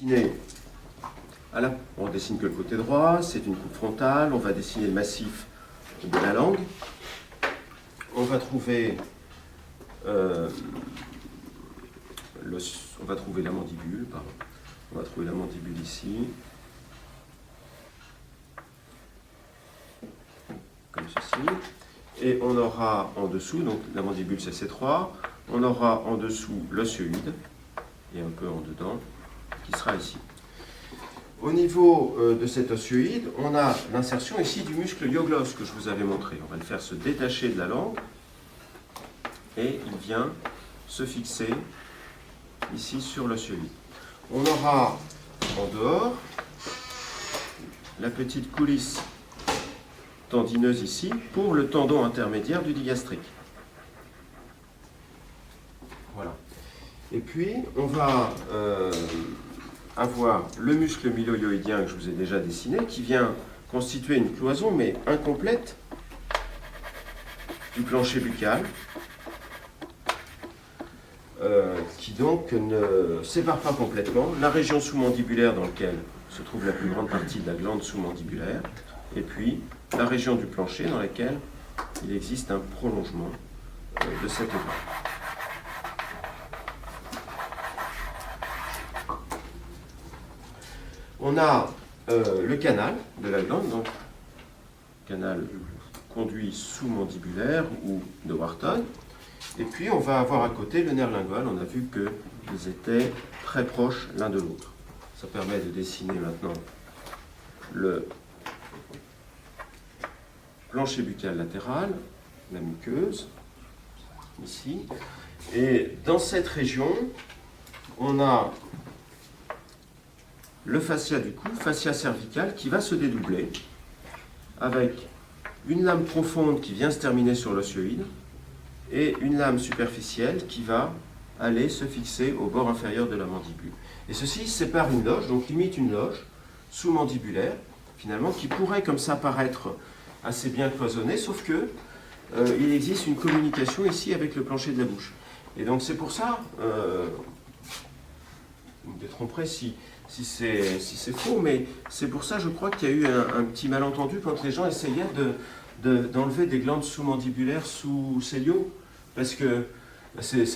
dessiner, on dessine que le côté droit, c'est une coupe frontale, on va dessiner le massif de la langue. On va trouver la mandibule, pardon. On va trouver la mandibule ici, comme ceci. Et on aura en dessous, donc la mandibule c'est C3, on aura en dessous l'ossioïde, et un peu en dedans, qui sera ici. Au niveau de cet ossioïde, on a l'insertion ici du muscle hyoglosse que je vous avais montré. On va le faire se détacher de la langue, et il vient se fixer ici sur l'ossioïde. On aura en dehors la petite coulisse tendineuse ici pour le tendon intermédiaire du digastrique. Voilà. Et puis on va avoir le muscle mylohyoïdien que je vous ai déjà dessiné qui vient constituer une cloison mais incomplète du plancher buccal qui donc ne sépare pas complètement la région sous-mandibulaire dans laquelle se trouve la plus grande partie de la glande sous-mandibulaire et puis la région du plancher dans laquelle il existe un prolongement de cette glande. On a le canal de la glande, donc canal conduit sous-mandibulaire ou de Wharton. Et puis on va avoir à côté le nerf lingual. On a vu qu'ils étaient très proches l'un de l'autre. Ça permet de dessiner maintenant le plancher buccal latéral, la muqueuse, ici. Et dans cette région, on a le fascia du cou, fascia cervical, qui va se dédoubler avec une lame profonde qui vient se terminer sur l'ossioïde et une lame superficielle qui va aller se fixer au bord inférieur de la mandibule. Et ceci sépare une loge, donc limite une loge sous-mandibulaire, finalement, qui pourrait comme ça paraître assez bien cloisonnée, sauf que il existe une communication ici avec le plancher de la bouche. Et donc c'est pour ça, vous me détromperez si c'est faux, mais c'est pour ça, je crois, qu'il y a eu un petit malentendu quand les gens essayaient d'enlever des glandes sous-mandibulaires sous céliaux, parce que c'est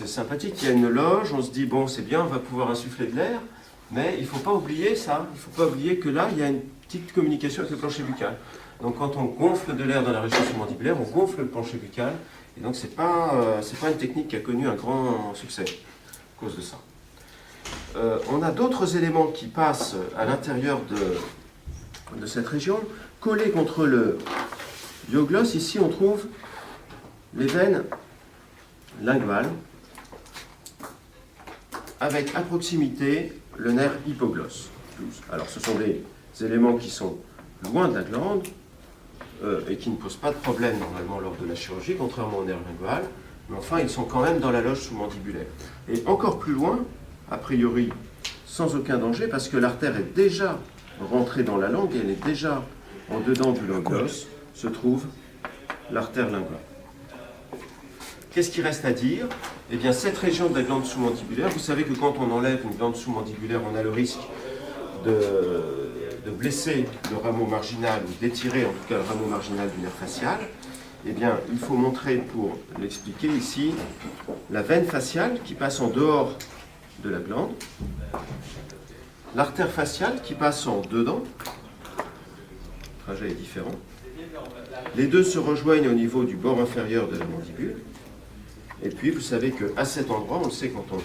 sympathique, il y a une loge, on se dit, bon, c'est bien, on va pouvoir insuffler de l'air, mais il ne faut pas oublier ça, il ne faut pas oublier que là, il y a une petite communication avec le plancher buccal. Donc quand on gonfle de l'air dans la région sous-mandibulaire, on gonfle le plancher buccal, et donc c'est pas une technique qui a connu un grand succès à cause de ça. On a d'autres éléments qui passent à l'intérieur de cette région. Collés contre le hyoglosse, ici on trouve les veines linguales, avec à proximité le nerf hypoglosse. Alors ce sont des éléments qui sont loin de la glande et qui ne posent pas de problème normalement lors de la chirurgie, contrairement au nerf lingual, mais enfin ils sont quand même dans la loge sous-mandibulaire. Et encore plus loin, a priori sans aucun danger, parce que l'artère est déjà rentrée dans la langue, et elle est déjà en dedans du hyoglosse, se trouve l'artère linguale. Qu'est-ce qu'il reste à dire? Eh bien, cette région de la glande sous-mandibulaire, vous savez que quand on enlève une glande sous-mandibulaire, on a le risque de blesser le rameau marginal, ou d'étirer en tout cas le rameau marginal du nerf facial. Eh bien, il faut montrer, pour l'expliquer ici, la veine faciale qui passe en dehors de la glande, l'artère faciale qui passe en dedans, le trajet est différent. Les deux se rejoignent au niveau du bord inférieur de la mandibule. Et puis, vous savez qu'à cet endroit, on le sait quand on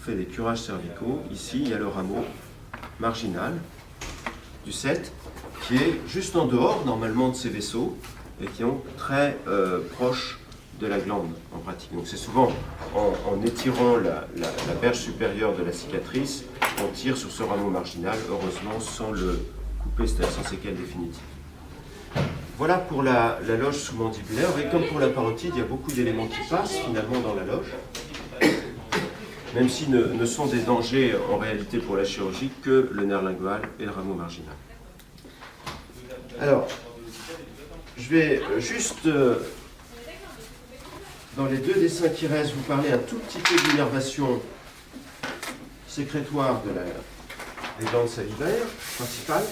fait des curages cervicaux, ici, il y a le rameau marginal du 7, qui est juste en dehors, normalement, de ces vaisseaux, et qui est très proche de la glande, en pratique. Donc c'est souvent en étirant la berge supérieure de la cicatrice, on tire sur ce rameau marginal, heureusement, sans le couper, c'est-à-dire sans séquelles définitives. Voilà pour la loge sous-mandibulaire, et comme pour la parotide, il y a beaucoup d'éléments qui passent finalement dans la loge, même s'ils ne sont des dangers en réalité pour la chirurgie que le nerf lingual et le rameau marginal. Alors, je vais juste, dans les deux dessins qui restent, vous parler un tout petit peu d'innervation sécrétoire des glandes salivaires principales.